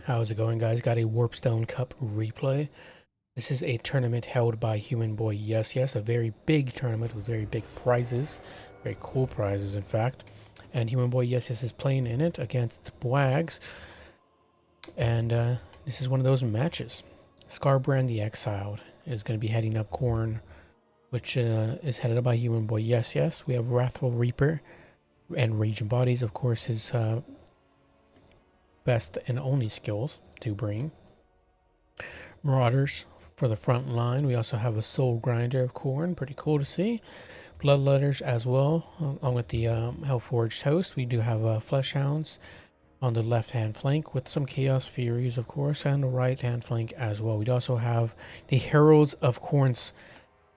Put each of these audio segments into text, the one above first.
How's it going, guys? Got a Warpstone Cup replay. This is a tournament held by Human Boy Yes Yes, a very big tournament with very big prizes, very cool prizes, in fact. And Human Boy Yes Yes is playing in it against Bwags, and this is one of those matches. Skarbrand the Exiled is going to be heading up Khorne, which is headed up by Human Boy Yes Yes. We have Wrathful Reaper and Raging Bodies, of course, his best and only skills to bring. Marauders for the front line. We also have a Soul Grinder of Khorne, pretty cool to see. Bloodletters as well, along with the Hellforged Host. We do have Flesh Hounds on the left-hand flank with some Chaos Furies, of course, and the right-hand flank as well. We'd also have the Heralds of Khorne's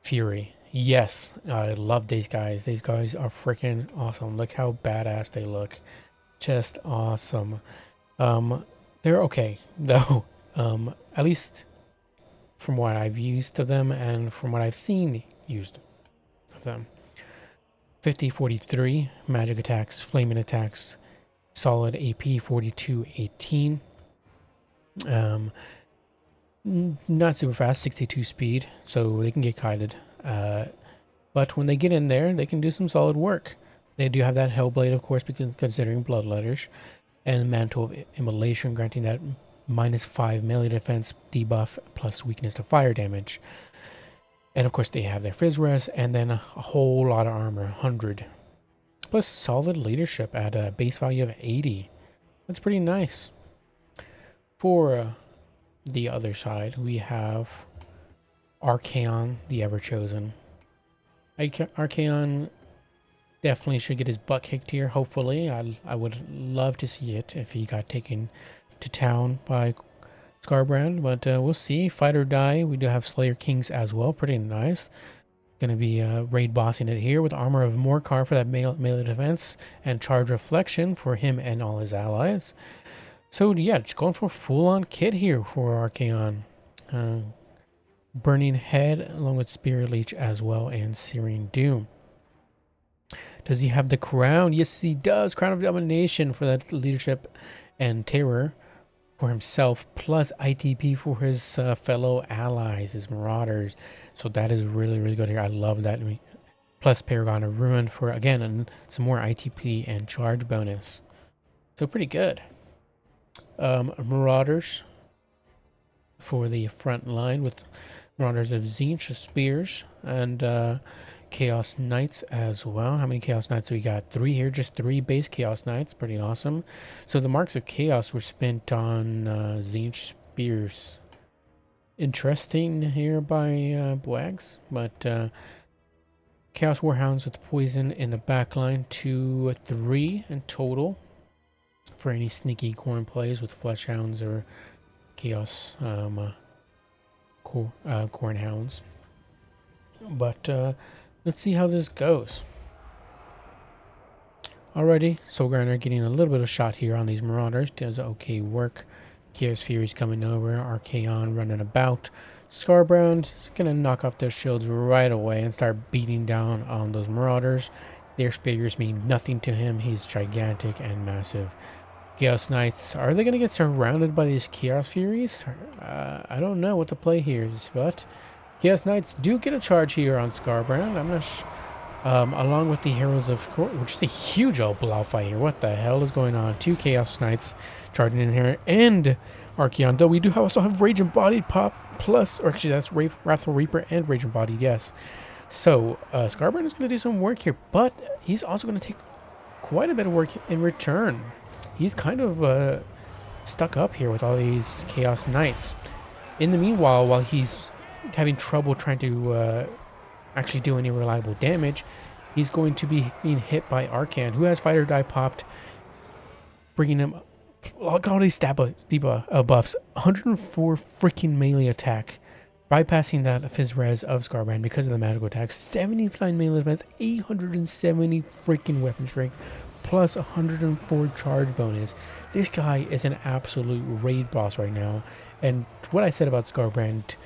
Fury. Yes, I love these guys. These guys are freaking awesome. Look how badass they look. Just awesome. They're okay, though. At least from what I've used of them and from what I've seen used of them. 50-43 magic attacks, flaming attacks, solid AP 42-18. Not super fast, 62 speed, so they can get kited. But when they get in there, they can do some solid work. They do have that Hellblade, of course, because considering Bloodletters, and Mantle of Immolation, granting that -5 melee defense debuff plus weakness to fire damage. And of course they have their Fizz Res, and then a whole lot of armor, 100. Plus solid leadership at a base value of 80. That's pretty nice. For the other side, we have Archaon, the Ever-Chosen. Archaon definitely should get his butt kicked here, hopefully. I would love to see it if he got taken to town by Skarbrand, but we'll see. Fight or Die. We do have Slayer Kings as well. Pretty nice. Going to be raid bossing it here with Armor of Morkar for that melee defense and Charge Reflection for him and all his allies. So yeah, just going for a full-on kit here for Archaon. Burning Head along with Spirit Leech as well and Searing Doom. Does he have the crown? Yes, he does. Crown of Domination for that leadership and terror for himself, plus ITP for his fellow allies, his Marauders. So that is really, really good here. I love that. Plus Paragon of Ruin for, again, some more ITP and charge bonus. So pretty good. Marauders for the front line with Marauders of Tzeentch, Spears, and Chaos Knights as well. How many Chaos Knights we got? 3 here, just 3 base Chaos Knights. Pretty awesome. So the Marks of Chaos were spent on Tzeentch Spears. Interesting here by Bwags, but Chaos Warhounds with Poison in the back line. 2, 3 in total for any sneaky Khorne plays with Flesh Hounds or Chaos Khorne Hounds. But let's see how this goes. Alrighty, Soul Grinder getting a little bit of shot here on these Marauders. Does okay work. Chaos Fury's coming over. Archaon running about. Skarbrand is going to knock off their shields right away and start beating down on those Marauders. Their spears mean nothing to him. He's gigantic and massive. Chaos Knights, are they going to get surrounded by these Chaos Furies? I don't know what the play here is, but Chaos Knights do get a charge here on Skarbrand. I'm not along with the Heroes of Khorne, which is a huge old blow fight here. What the hell is going on? 2 Chaos Knights charging in here, and Archaon. Though we do also have Raging Bodied pop, plus, or actually that's Wrathful Reaper and Raging Bodied, yes. So Skarbrand is going to do some work here, but he's also going to take quite a bit of work in return. He's kind of stuck up here with all these Chaos Knights. In the meanwhile, while he's having trouble trying to actually do any reliable damage, he's going to be being hit by Archaon, who has Fight or Die popped, bringing him, look at all these stab buffs, 104 freaking melee attack, bypassing that Fizz Res of Skarbrand because of the magical attack, 79 melee defense, 870 freaking weapon strength, plus 104 charge bonus. This guy is an absolute raid boss right now, and what I said about Skarbrand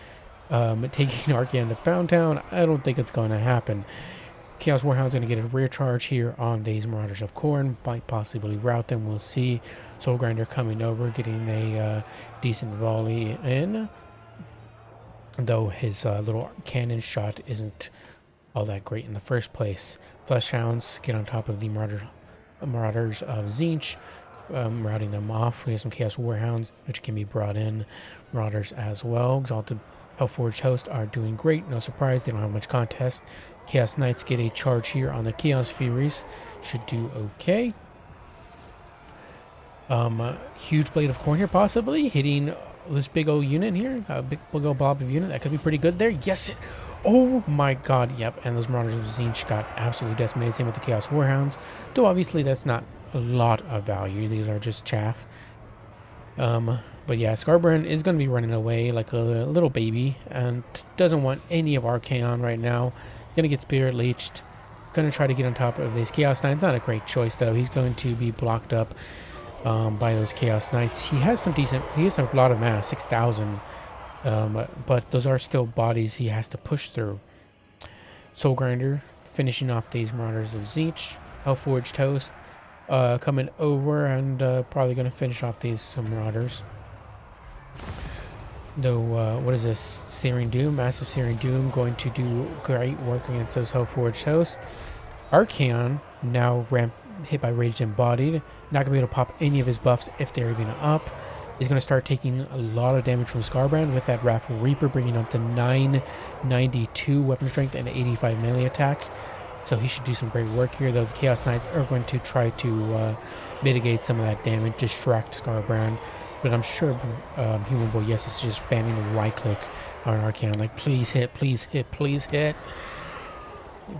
taking Archaon to Pound Town, I don't think it's going to happen. Chaos Warhound's going to get a rear charge here on these Marauders of Khorne. Might possibly rout them. We'll see. Soul Grinder coming over, getting a decent volley in. Though his little cannon shot isn't all that great in the first place. Fleshhounds get on top of the Marauders of Tzeentch, routing them off. We have some Chaos Warhounds, which can be brought in. Marauders as well. Exalted Hellforged Host are doing great. No surprise, they don't have much contest. Chaos Knights get a charge here on the Chaos Furies. Should do okay. Huge Blade of Khorne here, possibly hitting this big old unit here. A big old blob of unit. That could be pretty good there. Yes! Oh my god, yep. And those Marauders of Tzeentch got absolutely decimated. Same with the Chaos Warhounds. Though obviously that's not a lot of value. These are just chaff. But yeah, Skarbrand is going to be running away like a little baby and doesn't want any of Archaon right now. Going to get Spirit Leeched. Going to try to get on top of these Chaos Knights. Not a great choice though. He's going to be blocked up by those Chaos Knights. He has a lot of mass, 6,000. But those are still bodies he has to push through. Soul Grinder finishing off these Marauders of Tzeentch. Hellforged Host coming over and probably going to finish off these Marauders. Though, what is this? Searing Doom, massive Searing Doom, going to do great work against those Hellforged Hosts. Archaon, now hit by Raged Embodied, not going to be able to pop any of his buffs if they're even up. He's going to start taking a lot of damage from Skarbrand with that Wrathful Reaper, bringing up to 992 weapon strength and 85 melee attack. So he should do some great work here, though the Chaos Knights are going to try to mitigate some of that damage, distract Skarbrand. But I'm sure Human Boy Yes is just spamming the right click on Archaon, like please hit, please hit, please hit.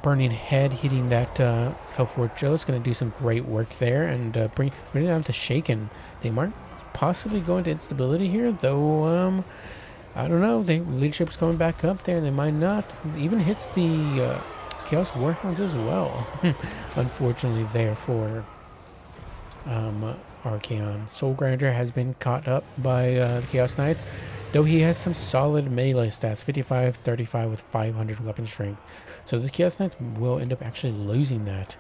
Burning Head hitting that Hellforged Joe is going to do some great work there and bring it down to Shaken. They might possibly go into instability here, though I don't know. The leadership's coming back up there. They might not. Even hits the Chaos Warhounds as well. Unfortunately there for Archaon. Soul Grinder has been caught up by the Chaos Knights, though he has some solid melee stats, 55, 35 with 500 weapon strength. So the Chaos Knights will end up actually losing that,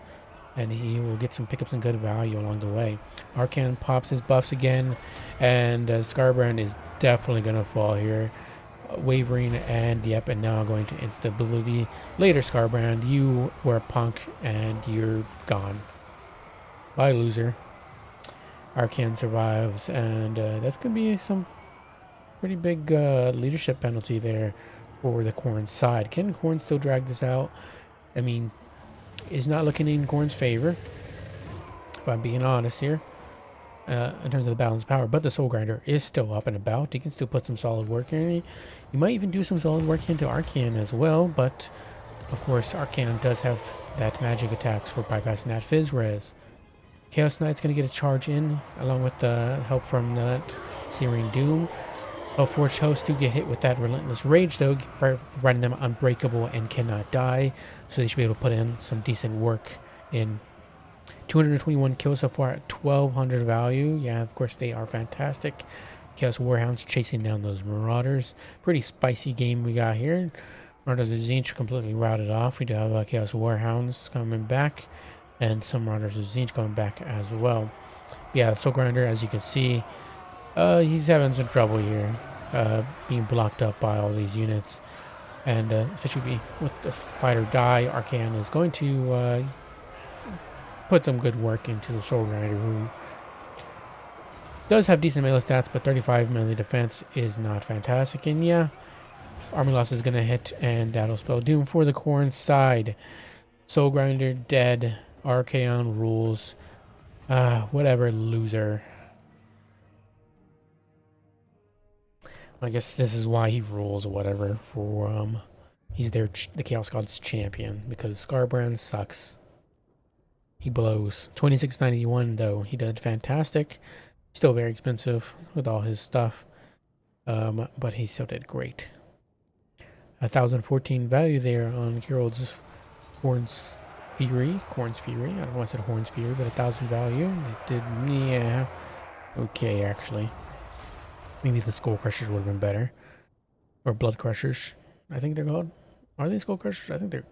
and he will get some pickups and good value along the way. Archaon pops his buffs again, and Skarbrand is definitely going to fall here. Wavering, and yep, and now going to instability. Later, Skarbrand, you were a punk, and you're gone. Bye, loser. Archaon survives, and that's going to be some pretty big leadership penalty there for the Khorne side. Can Khorne still drag this out? I mean, it's not looking in Khorne's favor, if I'm being honest here, in terms of the balance of power. But the Soul Grinder is still up and about. He can still put some solid work in. He might even do some solid work into Archaon as well, but of course Archaon does have that magic attacks for bypassing that Fizz Res. Chaos Knight's going to get a charge in, along with the help from that Searing Doom. Hellforged Host do get hit with that Relentless Rage, though, providing them unbreakable and cannot die. So they should be able to put in some decent work in. 221 kills so far at 1,200 value. Yeah, of course they are fantastic. Chaos Warhounds chasing down those Marauders. Pretty spicy game we got here. Marauders of Tzeentch completely routed off. We do have Chaos Warhounds coming back, and some Marauders of Tzeentch coming back as well. Yeah, the Soul Grinder, as you can see, he's having some trouble here, being blocked up by all these units, and especially with the Fight or Die, Archaon is going to put some good work into the Soul Grinder, who does have decent melee stats, but 35 melee defense is not fantastic. And yeah, army loss is going to hit, and that'll spell doom for the Khorne side. Soul Grinder dead. Archaon rules. Whatever, loser. I guess this is why he rules or whatever. For he's the Chaos God's champion, because Skarbrand sucks. He blows. 2691 though. He did fantastic. Still very expensive with all his stuff. But he still did great. 1,014 value there on Gerald's Khorne's Fury. Khorne's Fury. I don't know why I said Khorne's Fury, but 1,000 value. It did, yeah. Okay, actually. Maybe the Skull Crushers would have been better. Or Blood Crushers, I think they're called. Are they Skull Crushers? I think they're...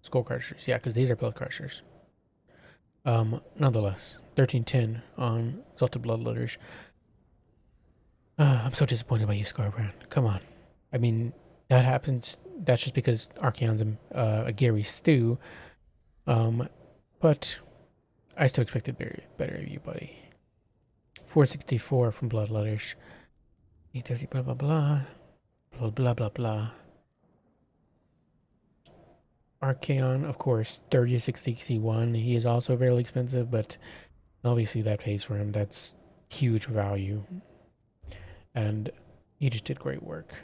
Skull Crushers. Yeah, because these are Blood Crushers. Nonetheless, 1310 on Exalted Bloodletters. I'm so disappointed by you, Skarbrand. Come on. I mean, that happens. That's just because Archaon's a Gary Stew. But I still expected better of you, buddy. 464 from Bloodletters. 830, blah, blah, blah. Blah, blah, blah, blah. Archaon, of course, 3061. He is also fairly expensive, but obviously that pays for him. That's huge value. And he just did great work.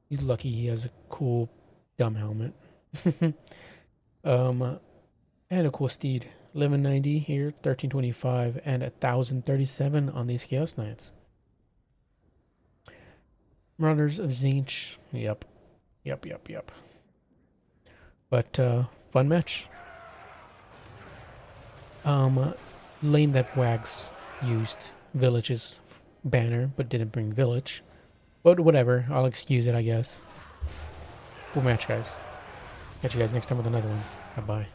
He's lucky he has a cool dumb helmet. And a cool steed. 1190 here, 1325, and 1037 on these Chaos Knights. Marauders of Tzeentch. Yep. But fun match. Lame that Wags used Village's banner but didn't bring Village. But whatever, I'll excuse it, I guess. Cool match, guys. Catch you guys next time with another one. Bye-bye.